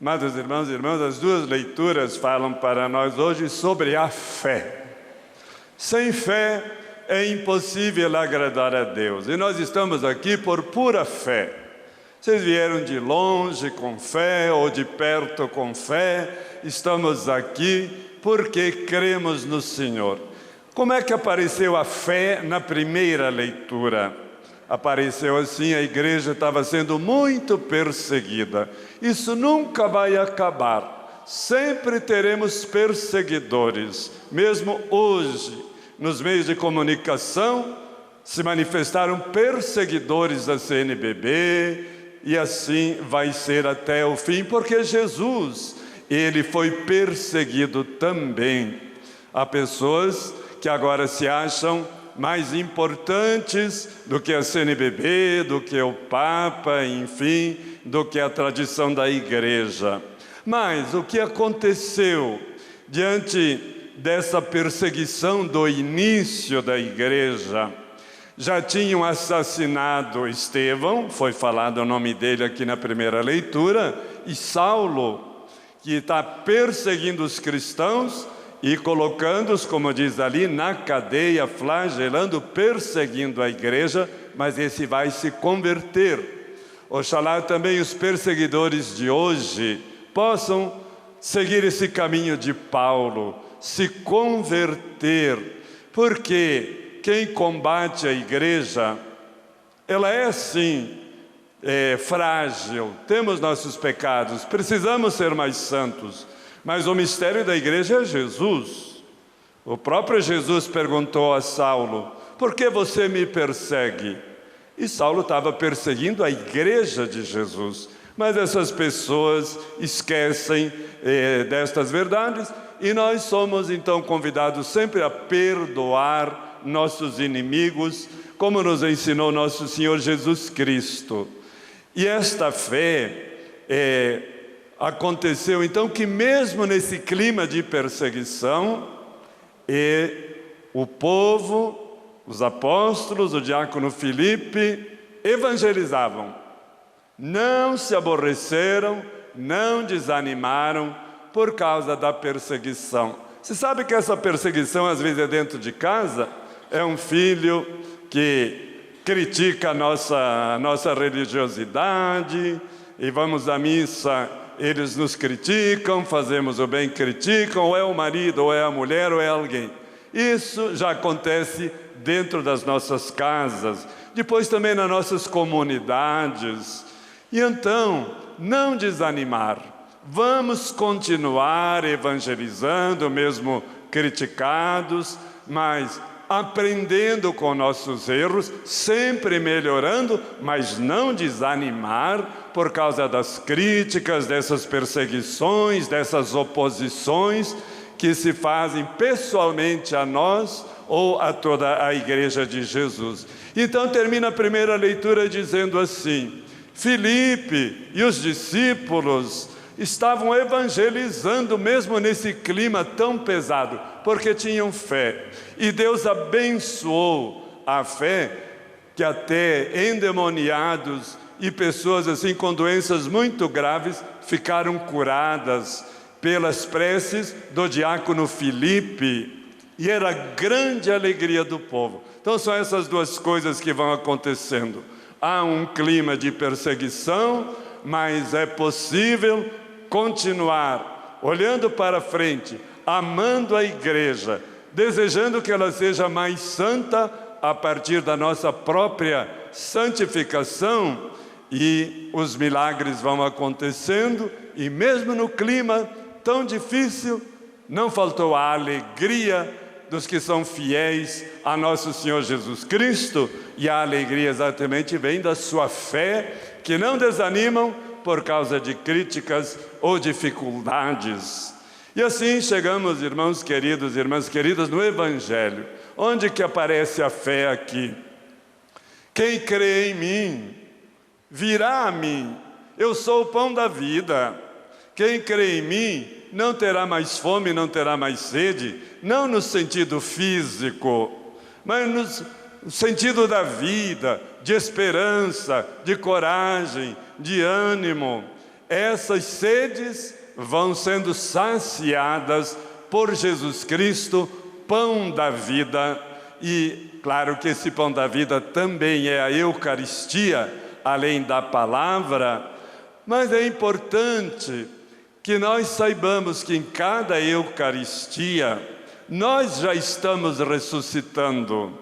Amados irmãos e irmãs, as duas leituras falam para nós hoje sobre a fé. Sem fé é impossível agradar a Deus. E nós estamos aqui por pura fé. Vocês vieram de longe com fé ou de perto com fé. Estamos aqui porque cremos no Senhor. Como é que apareceu a fé na primeira leitura? Apareceu assim: a igreja estava sendo muito perseguida. Isso nunca vai acabar. Sempre teremos perseguidores. Mesmo hoje, nos meios de comunicação, se manifestaram perseguidores da CNBB, e assim vai ser até o fim, porque Jesus, ele foi perseguido também. Há pessoas que agora se acham mais importantes do que a CNBB, do que o Papa, enfim, do que a tradição da igreja. Mas o que aconteceu diante dessa perseguição do início da igreja? Já tinham assassinado Estevão, foi falado o nome dele aqui na primeira leitura, e Saulo, que está perseguindo os cristãos e colocando-os, como diz ali, na cadeia, flagelando, perseguindo a igreja, mas esse vai se converter. Oxalá também os perseguidores de hoje possam seguir esse caminho de Paulo, se converter, porque quem combate a igreja, ela é sim frágil, temos nossos pecados, precisamos ser mais santos. Mas o mistério da igreja é Jesus. O próprio Jesus perguntou a Saulo: por que você me persegue? E Saulo estava perseguindo a igreja de Jesus. Mas essas pessoas esquecem destas verdades, e nós somos então convidados sempre a perdoar nossos inimigos, como nos ensinou nosso Senhor Jesus Cristo. E esta fé aconteceu então que mesmo nesse clima de perseguição, o povo, os apóstolos, o diácono Filipe, evangelizavam. Não se aborreceram, não desanimaram por causa da perseguição. Você sabe que essa perseguição às vezes é dentro de casa? É um filho que critica a nossa religiosidade, e vamos à missa, eles nos criticam, fazemos o bem, criticam, ou é o marido, ou é a mulher, ou é alguém. Isso já acontece dentro das nossas casas, depois também nas nossas comunidades. E então, não desanimar, vamos continuar evangelizando, mesmo criticados, mas aprendendo com nossos erros, sempre melhorando, mas não desanimar por causa das críticas, dessas perseguições, dessas oposições que se fazem pessoalmente a nós ou a toda a igreja de Jesus. Então termina a primeira leitura dizendo assim: Filipe e os discípulos estavam evangelizando mesmo nesse clima tão pesado, porque tinham fé. E Deus abençoou a fé, que até endemoniados e pessoas assim com doenças muito graves ficaram curadas pelas preces do diácono Filipe. E era grande alegria do povo. Então são essas duas coisas que vão acontecendo. Há um clima de perseguição, mas é possível continuar olhando para frente, amando a igreja, desejando que ela seja mais santa a partir da nossa própria santificação, e os milagres vão acontecendo. E mesmo no clima tão difícil, não faltou a alegria dos que são fiéis a nosso Senhor Jesus Cristo, e a alegria exatamente vem da sua fé, que não desanimam por causa de críticas ou dificuldades. E assim chegamos, irmãos queridos, irmãs queridas, no Evangelho. Onde que aparece a fé aqui? Quem crê em mim, virá a mim. Eu sou o pão da vida. Quem crê em mim não terá mais fome, não terá mais sede, não no sentido físico, mas no sentido da vida, de esperança, de coragem, de ânimo. essas sedes vão sendo saciadas por Jesus Cristo, pão da vida. E claro que esse pão da vida também é a Eucaristia, além da palavra, mas é importante que nós saibamos que em cada Eucaristia nós já estamos ressuscitando.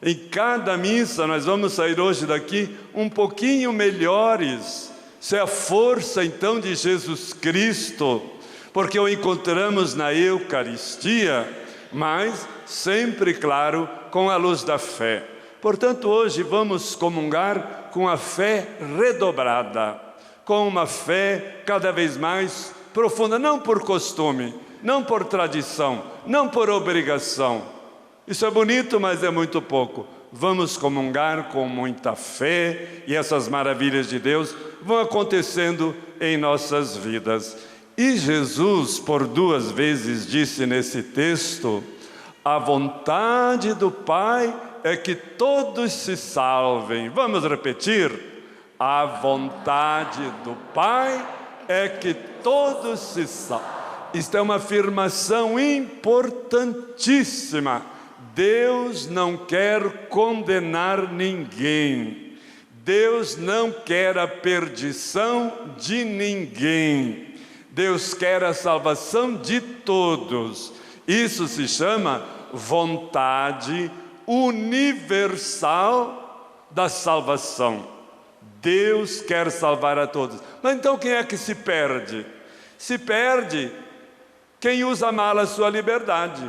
Em cada missa nós vamos sair hoje daqui um pouquinho melhores. Isso é a força então de Jesus Cristo, porque o encontramos na Eucaristia, mas sempre, claro, com a luz da fé. Portanto, hoje vamos comungar com a fé redobrada, com uma fé cada vez mais profunda, não por costume, não por tradição, não por obrigação. Isso é bonito, mas é muito pouco. Vamos comungar com muita fé e essas maravilhas de Deus vão acontecendo em nossas vidas. E Jesus, por 2 vezes, disse nesse texto: a vontade do Pai é que todos se salvem. Vamos repetir? A vontade do Pai é que todos se salvem. Isto é uma afirmação importantíssima. Deus não quer condenar ninguém. Deus não quer a perdição de ninguém. Deus quer a salvação de todos. Isso se chama vontade universal da salvação. Deus quer salvar a todos. Mas então quem é que se perde? Se perde quem usa mal a sua liberdade.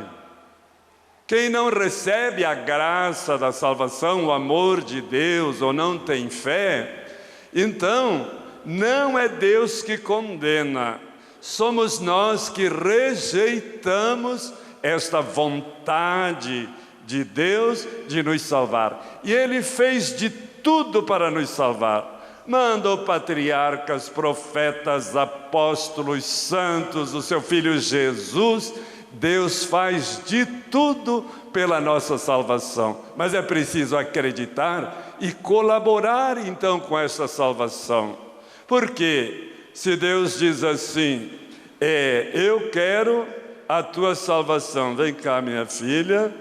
Quem não recebe a graça da salvação, o amor de Deus, ou não tem fé, então não é Deus que condena. Somos nós que rejeitamos esta vontade de Deus de nos salvar. E Ele fez de tudo para nos salvar. Mandou patriarcas, profetas, apóstolos, santos, o seu Filho Jesus. Deus faz de tudo pela nossa salvação. Mas é preciso acreditar e colaborar então com essa salvação. Porque se Deus diz assim, eu quero a tua salvação, vem cá minha filha,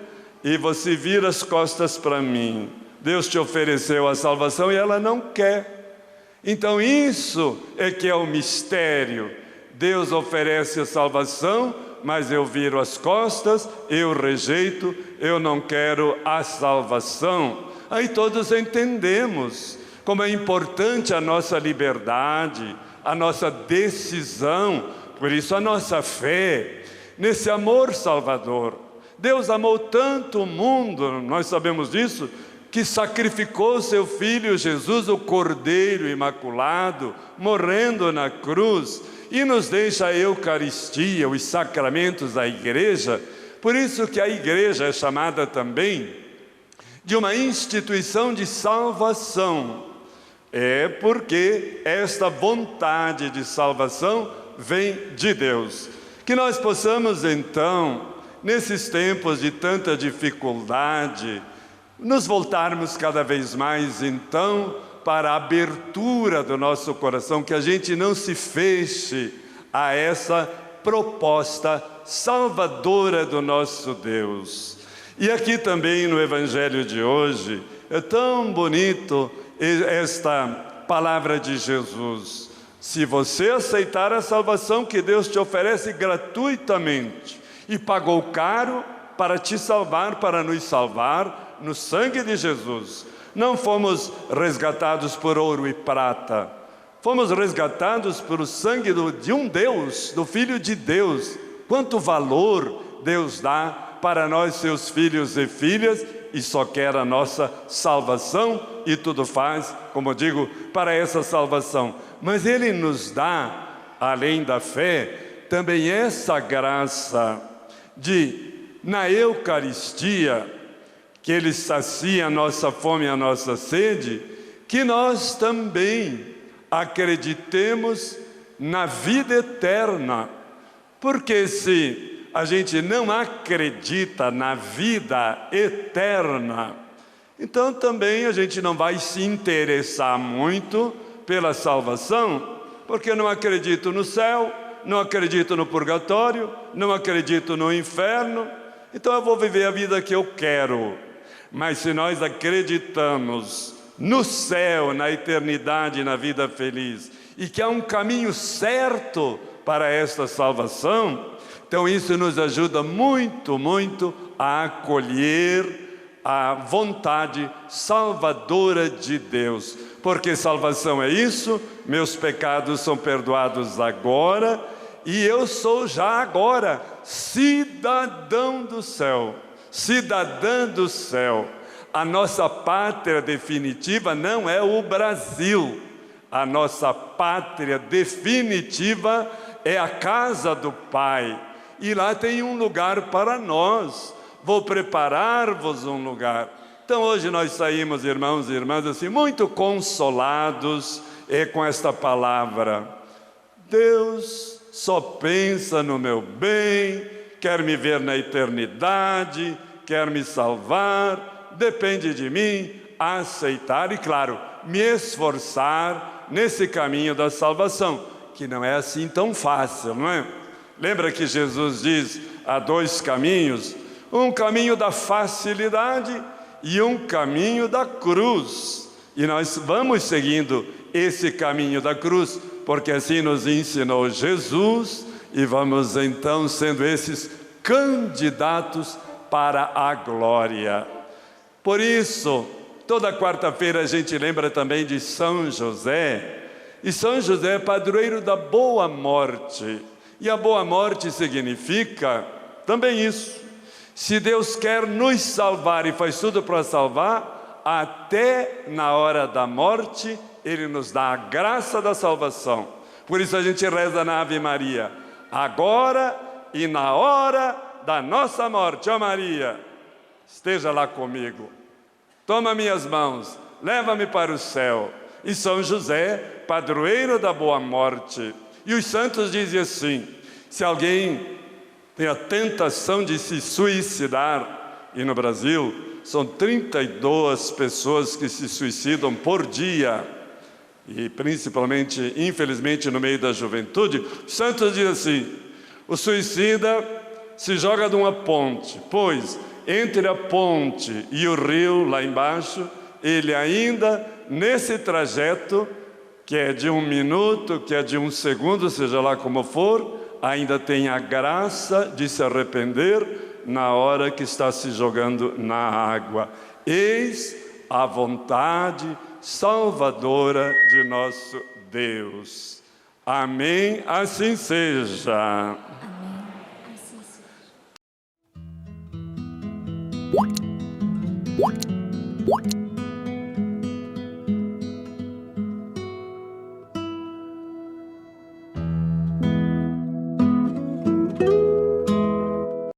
e você vira as costas para mim. Deus te ofereceu a salvação e ela não quer. Então isso é que é o mistério. Deus oferece a salvação, mas eu viro as costas, eu rejeito, eu não quero a salvação. Aí todos entendemos como é importante a nossa liberdade, a nossa decisão, por isso a nossa fé, nesse amor salvador. Deus amou tanto o mundo, nós sabemos disso, que sacrificou seu Filho Jesus, o Cordeiro Imaculado, morrendo na cruz, e nos deixa a Eucaristia, os sacramentos da Igreja. Por isso que a Igreja é chamada também de uma instituição de salvação. É porque esta vontade de salvação vem de Deus. Que nós possamos então, nesses tempos de tanta dificuldade, nos voltarmos cada vez mais então para a abertura do nosso coração, que a gente não se feche a essa proposta salvadora do nosso Deus. E aqui também no Evangelho de hoje, é tão bonito esta palavra de Jesus. Se você aceitar a salvação que Deus te oferece gratuitamente, e pagou caro para te salvar, para nos salvar, no sangue de Jesus. Não fomos resgatados por ouro e prata, fomos resgatados pelo sangue de um Deus, do Filho de Deus. Quanto valor Deus dá para nós, seus filhos e filhas, e só quer a nossa salvação, e tudo faz, como digo, para essa salvação. Mas Ele nos dá, além da fé, também essa graça de, na Eucaristia, que Ele sacia a nossa fome e a nossa sede, que nós também acreditemos na vida eterna. Porque se a gente não acredita na vida eterna, então também a gente não vai se interessar muito pela salvação, porque não acredito no céu, não acredito no purgatório, não acredito no inferno, então eu vou viver a vida que eu quero. Mas se nós acreditamos no céu, na eternidade, na vida feliz, e que há um caminho certo para esta salvação, então isso nos ajuda muito, muito a acolher a vontade salvadora de Deus. Porque salvação é isso, meus pecados são perdoados agora, e eu sou já agora cidadão do céu, cidadã do céu. A nossa pátria definitiva não é o Brasil, a nossa pátria definitiva é a casa do Pai, e lá tem um lugar para nós. Vou preparar-vos um lugar. Então hoje nós saímos, irmãos e irmãs, assim, muito consolados com esta palavra. Deus só pensa no meu bem, quer me ver na eternidade, quer me salvar, depende de mim aceitar e, claro, me esforçar nesse caminho da salvação, que não é assim tão fácil, não é? Lembra que Jesus diz, há dois caminhos, um caminho da facilidade e um caminho da cruz. E nós vamos seguindo esse caminho da cruz, porque assim nos ensinou Jesus, e vamos então sendo esses candidatos para a glória. Por isso, toda quarta-feira a gente lembra também de São José, e São José é padroeiro da boa morte. E a boa morte significa também isso. Se Deus quer nos salvar e faz tudo para salvar, até na hora da morte, Ele nos dá a graça da salvação. Por isso a gente reza na Ave Maria, agora e na hora da nossa morte. Ó Maria, esteja lá comigo, toma minhas mãos, leva-me para o céu. E São José, padroeiro da boa morte. E os santos dizem assim, se alguém tem a tentação de se suicidar, e no Brasil são 32 pessoas que se suicidam por dia, e principalmente, infelizmente, no meio da juventude, os santos dizem assim, o suicida se joga de uma ponte, pois entre a ponte e o rio lá embaixo, ele ainda, nesse trajeto, que é de 1 minuto, que é de 1 segundo, seja lá como for, ainda tem a graça de se arrepender na hora que está se jogando na água. Eis a vontade salvadora de nosso Deus. Amém? Assim seja. Amém. Assim seja.